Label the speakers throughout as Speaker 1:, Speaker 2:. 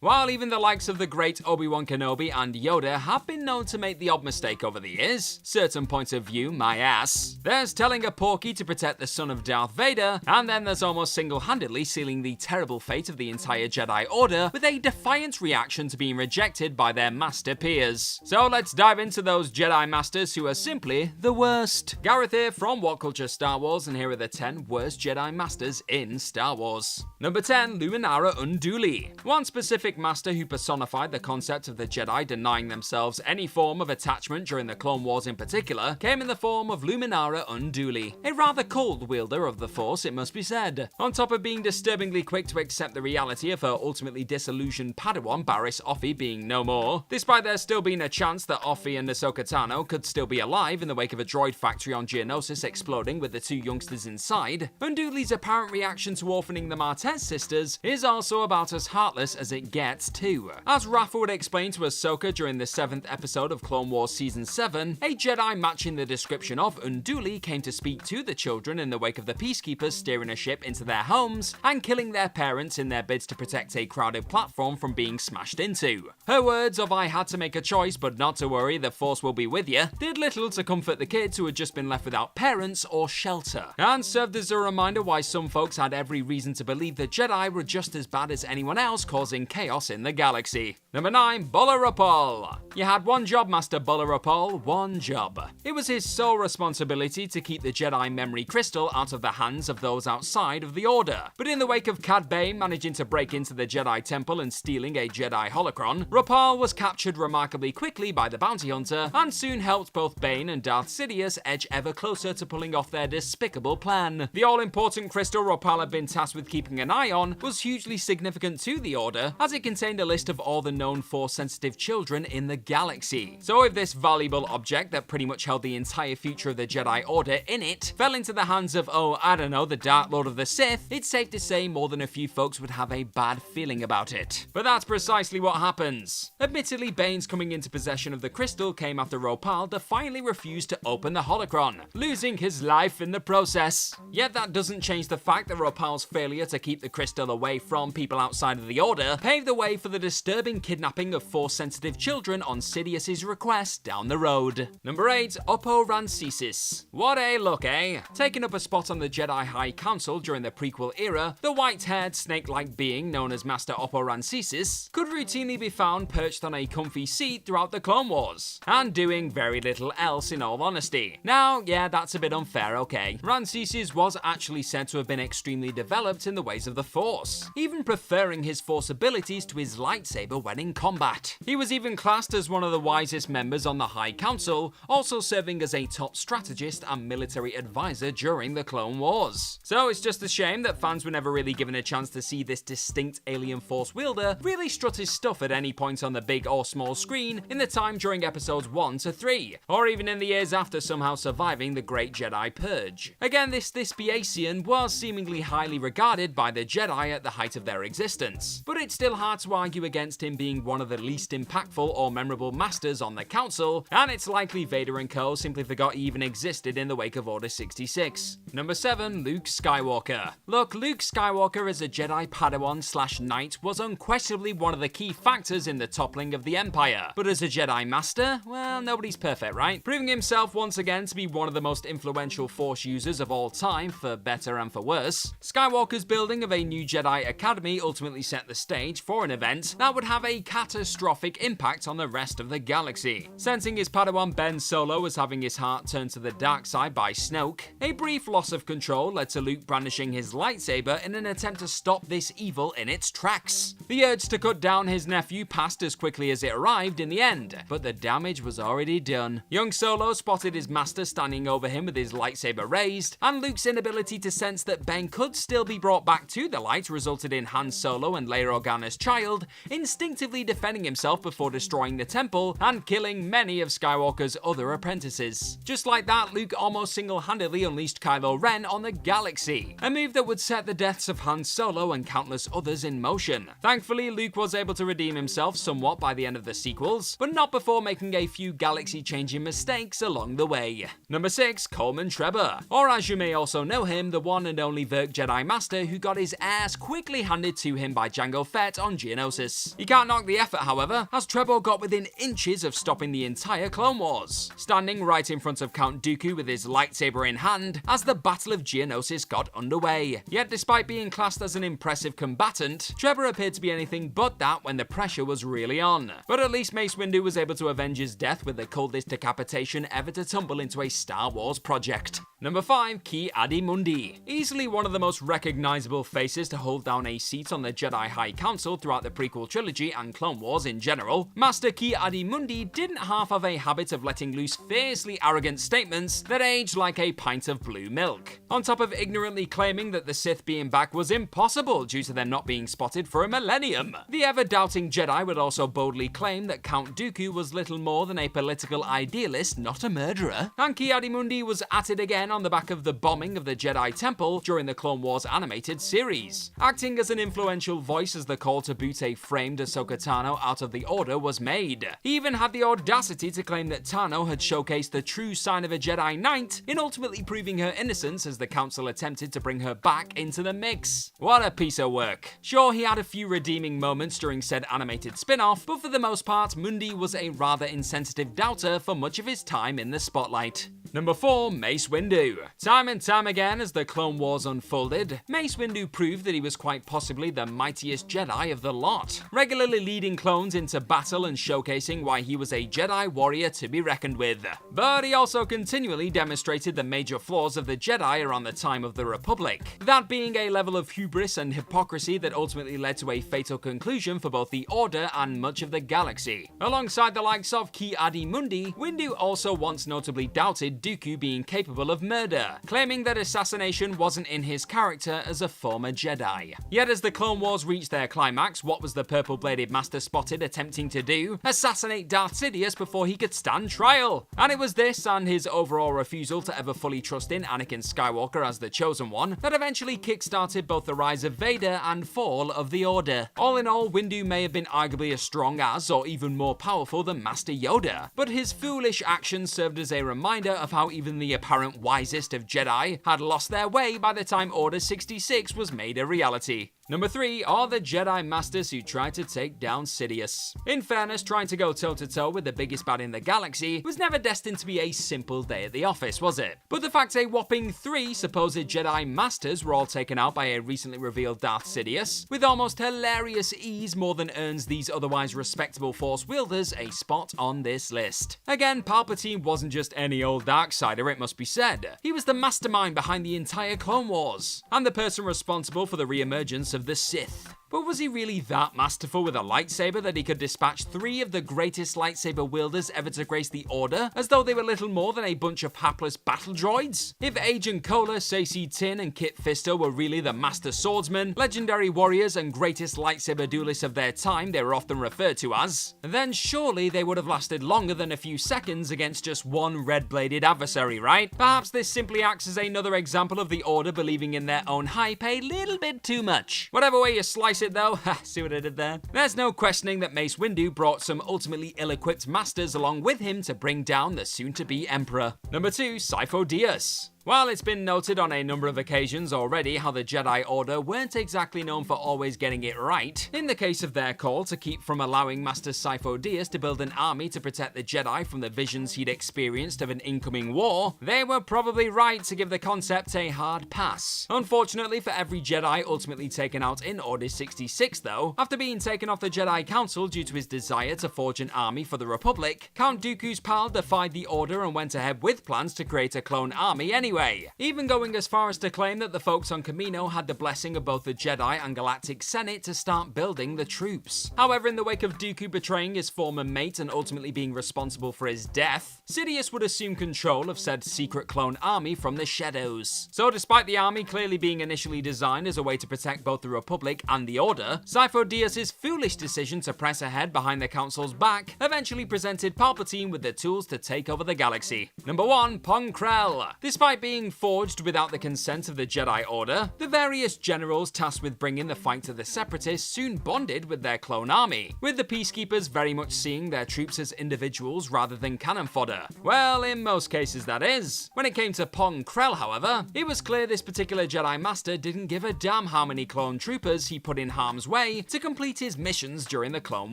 Speaker 1: While even the likes of the great Obi-Wan Kenobi and Yoda have been known to make the odd mistake over the years, certain points of view, my ass, there's telling a Porky to protect the son of Darth Vader, and then there's almost single-handedly sealing the terrible fate of the entire Jedi Order with a defiant reaction to being rejected by their master peers. So let's dive into those Jedi Masters who are simply the worst. Gareth here from What Culture Star Wars, and here are the 10 worst Jedi Masters in Star Wars. Number 10, Luminara Unduli. One specific master who personified the concept of the Jedi denying themselves any form of attachment during the Clone Wars in particular came in the form of Luminara Unduli, a rather cold wielder of the Force, it must be said. On top of being disturbingly quick to accept the reality of her ultimately disillusioned Padawan Barriss Offee being no more, despite there still being a chance that Offee and Ahsoka Tano could still be alive in the wake of a droid factory on Geonosis exploding with the two youngsters inside, Unduli's apparent reaction to orphaning the Martez sisters is also about as heartless as it gets too. As Rafa would explain to Ahsoka during the 7th episode of Clone Wars Season 7, a Jedi matching the description of Unduli came to speak to the children in the wake of the Peacekeepers steering a ship into their homes and killing their parents in their bids to protect a crowded platform from being smashed into. Her words of "I had to make a choice, but not to worry, the Force will be with you," did little to comfort the kids who had just been left without parents or shelter, and served as a reminder why some folks had every reason to believe the Jedi were just as bad as anyone else causing chaos in the galaxy. Number 9, Bola Rapal. You had one job, Master Bola Rapal, one job. It was his sole responsibility to keep the Jedi memory crystal out of the hands of those outside of the Order. But in the wake of Cad Bane managing to break into the Jedi Temple and stealing a Jedi holocron, Rapal was captured remarkably quickly by the bounty hunter and soon helped both Bane and Darth Sidious edge ever closer to pulling off their despicable plan. The all-important crystal Rapal had been tasked with keeping an eye on was hugely significant to the Order, as it contained a list of all the known Force-sensitive children in the galaxy. So if this valuable object that pretty much held the entire future of the Jedi Order in it fell into the hands of, oh, I don't know, the Dark Lord of the Sith, it's safe to say more than a few folks would have a bad feeling about it. But that's precisely what happens. Admittedly, Bane's coming into possession of the crystal came after Rapal defiantly refused to open the holocron, losing his life in the process. Yet that doesn't change the fact that Rapal's failure to keep the crystal away from people outside of the Order paved the way for the disturbing kidnapping of Force-sensitive children on Sidious's request down the road. Number 8, Oppo Rancisis. What a look, eh? Taking up a spot on the Jedi High Council during the prequel era, the white-haired, snake-like being known as Master Oppo Rancisis could routinely be found perched on a comfy seat throughout the Clone Wars, and doing very little else in all honesty. Now, yeah, that's a bit unfair, okay. Rancisis was actually said to have been extremely developed in the ways of the Force, even preferring his Force abilities to his lightsaber when in combat. He was even classed as one of the wisest members on the High Council, also serving as a top strategist and military advisor during the Clone Wars. So it's just a shame that fans were never really given a chance to see this distinct alien Force wielder really strut his stuff at any point on the big or small screen in the time during episodes 1 to 3, or even in the years after somehow surviving the Great Jedi Purge. Again, this Thespian was seemingly highly regarded by the Jedi at the height of their existence, but it's still hard to argue against him being one of the least impactful or memorable masters on the Council, and it's likely Vader and co simply forgot he even existed in the wake of Order 66. Number 7, Luke Skywalker. Look, Luke Skywalker as a Jedi Padawan/Knight was unquestionably one of the key factors in the toppling of the Empire, but as a Jedi Master, well, nobody's perfect, right? Proving himself once again to be one of the most influential Force users of all time, for better and for worse, Skywalker's building of a new Jedi Academy ultimately set the stage for an event that would have a catastrophic impact on the rest of the galaxy. Sensing his Padawan Ben Solo as having his heart turned to the dark side by Snoke, a brief loss of control led to Luke brandishing his lightsaber in an attempt to stop this evil in its tracks. The urge to cut down his nephew passed as quickly as it arrived in the end, but the damage was already done. Young Solo spotted his master standing over him with his lightsaber raised, and Luke's inability to sense that Ben could still be brought back to the light resulted in Han Solo and Leia Organa's child instinctively defending himself before destroying the temple and killing many of Skywalker's other apprentices. Just like that, Luke almost single-handedly unleashed Kylo Ren on the galaxy, a move that would set the deaths of Han Solo and countless others in motion. Thankfully, Luke was able to redeem himself somewhat by the end of the sequels, but not before making a few galaxy-changing mistakes along the way. Number 6, Coleman Trebor, or as you may also know him, the one and only Virk Jedi Master who got his ass quickly handed to him by Jango Fett on on Geonosis. You can't knock the effort, however, as Trevor got within inches of stopping the entire Clone Wars, standing right in front of Count Dooku with his lightsaber in hand as the Battle of Geonosis got underway. Yet despite being classed as an impressive combatant, Trevor appeared to be anything but that when the pressure was really on. But at least Mace Windu was able to avenge his death with the coldest decapitation ever to tumble into a Star Wars project. Number 5, Ki-Adi-Mundi. Easily one of the most recognizable faces to hold down a seat on the Jedi High Council throughout the prequel trilogy and Clone Wars in general, Master Ki-Adi-Mundi didn't half have a habit of letting loose fiercely arrogant statements that aged like a pint of blue milk. On top of ignorantly claiming that the Sith being back was impossible due to them not being spotted for a millennium. The ever-doubting Jedi would also boldly claim that Count Dooku was little more than a political idealist, not a murderer. And Ki-Adi-Mundi was at it again on the back of the bombing of the Jedi Temple during the Clone Wars animated series, acting as an influential voice as the call to boot a framed Ahsoka Tano out of the Order was made. He even had the audacity to claim that Tano had showcased the true sign of a Jedi Knight in ultimately proving her innocence as the Council attempted to bring her back into the mix. What a piece of work. Sure, he had a few redeeming moments during said animated spin-off, but for the most part, Mundi was a rather insensitive doubter for much of his time in the spotlight. Number 4, Mace Windu. Time and time again as the Clone Wars unfolded, Mace Windu proved that he was quite possibly the mightiest Jedi of the lot, regularly leading clones into battle and showcasing why he was a Jedi warrior to be reckoned with. But he also continually demonstrated the major flaws of the Jedi around the time of the Republic, that being a level of hubris and hypocrisy that ultimately led to a fatal conclusion for both the Order and much of the galaxy. Alongside the likes of Ki-Adi-Mundi, Windu also once notably doubted Dooku being capable of murder, claiming that assassination wasn't in his character as a former Jedi. Yet as the Clone Wars reached their climax, what was the purple-bladed master spotted attempting to do? Assassinate Darth Sidious before he could stand trial. And it was this and his overall refusal to ever fully trust in Anakin Skywalker as the Chosen One that eventually kickstarted both the rise of Vader and fall of the Order. All in all, Windu may have been arguably as strong as or even more powerful than Master Yoda, but his foolish actions served as a reminder of how even the apparent wisest of Jedi had lost their way by the time Order 66 was made a reality. Number 3 are the Jedi Masters who tried to take down Sidious. In fairness, trying to go toe-to-toe with the biggest bad in the galaxy was never destined to be a simple day at the office, was it? But the fact a whopping 3 supposed Jedi Masters were all taken out by a recently revealed Darth Sidious, with almost hilarious ease, more than earns these otherwise respectable Force wielders a spot on this list. Again, Palpatine wasn't just any old Darksider, it must be said. He was the mastermind behind the entire Clone Wars, and the person responsible for the re-emergence of the Sith. But was he really that masterful with a lightsaber that he could dispatch 3 of the greatest lightsaber wielders ever to grace the Order, as though they were little more than a bunch of hapless battle droids? If Agent Cola, Saesee Tin, and Kit Fisto were really the master swordsmen, legendary warriors, and greatest lightsaber duelists of their time they were often referred to as, then surely they would have lasted longer than a few seconds against just one red-bladed adversary, right? Perhaps this simply acts as another example of the Order believing in their own hype a little bit too much. Whatever way you slice it though, see what I did there? There's no questioning that Mace Windu brought some ultimately ill-equipped masters along with him to bring down the soon-to-be Emperor. Number 2, Sifo Dyas. While it's been noted on a number of occasions already how the Jedi Order weren't exactly known for always getting it right, in the case of their call to keep from allowing Master Sifo Dyas to build an army to protect the Jedi from the visions he'd experienced of an incoming war, they were probably right to give the concept a hard pass. Unfortunately for every Jedi ultimately taken out in Order 66 though, after being taken off the Jedi Council due to his desire to forge an army for the Republic, Count Dooku's pal defied the Order and went ahead with plans to create a clone army anyway, even going as far as to claim that the folks on Kamino had the blessing of both the Jedi and Galactic Senate to start building the troops. However, in the wake of Dooku betraying his former mate and ultimately being responsible for his death, Sidious would assume control of said secret clone army from the shadows. So despite the army clearly being initially designed as a way to protect both the Republic and the Order, Sifo Dyas' foolish decision to press ahead behind the Council's back eventually presented Palpatine with the tools to take over the galaxy. Number 1, Pong Krell. Despite being forged without the consent of the Jedi Order, the various generals tasked with bringing the fight to the Separatists soon bonded with their clone army, with the Peacekeepers very much seeing their troops as individuals rather than cannon fodder. Well, in most cases that is. When it came to Pong Krell, however, it was clear this particular Jedi Master didn't give a damn how many clone troopers he put in harm's way to complete his missions during the Clone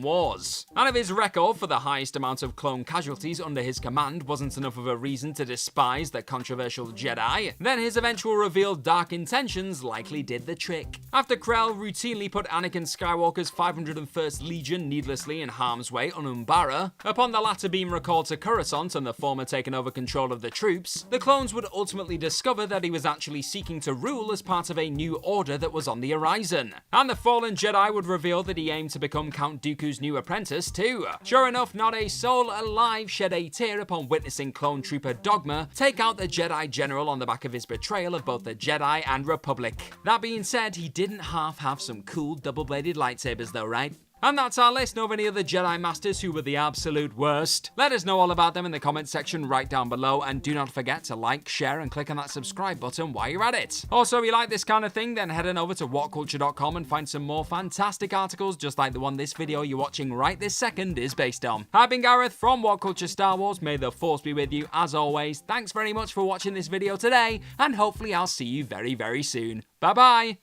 Speaker 1: Wars. And if his record for the highest amount of clone casualties under his command wasn't enough of a reason to despise the controversial Jedi, then his eventual revealed dark intentions likely did the trick. After Krell routinely put Anakin Skywalker's 501st Legion needlessly in harm's way on Umbara, upon the latter being recalled to Coruscant and the former taking over control of the troops, the clones would ultimately discover that he was actually seeking to rule as part of a new order that was on the horizon. And the fallen Jedi would reveal that he aimed to become Count Dooku's new apprentice too. Sure enough, not a soul alive shed a tear upon witnessing clone trooper Dogma take out the Jedi General on the back of his betrayal of both the Jedi and Republic. That being said, he didn't half have some cool double-bladed lightsabers though, right? And that's our list of any other Jedi Masters who were the absolute worst. Let us know all about them in the comments section right down below, and do not forget to like, share, and click on that subscribe button while you're at it. Also, if you like this kind of thing, then head on over to whatculture.com and find some more fantastic articles just like the one this video you're watching right this second is based on. I've been Gareth from What Culture Star Wars. May the Force be with you as always. Thanks very much for watching this video today, and hopefully I'll see you very, very soon. Bye bye!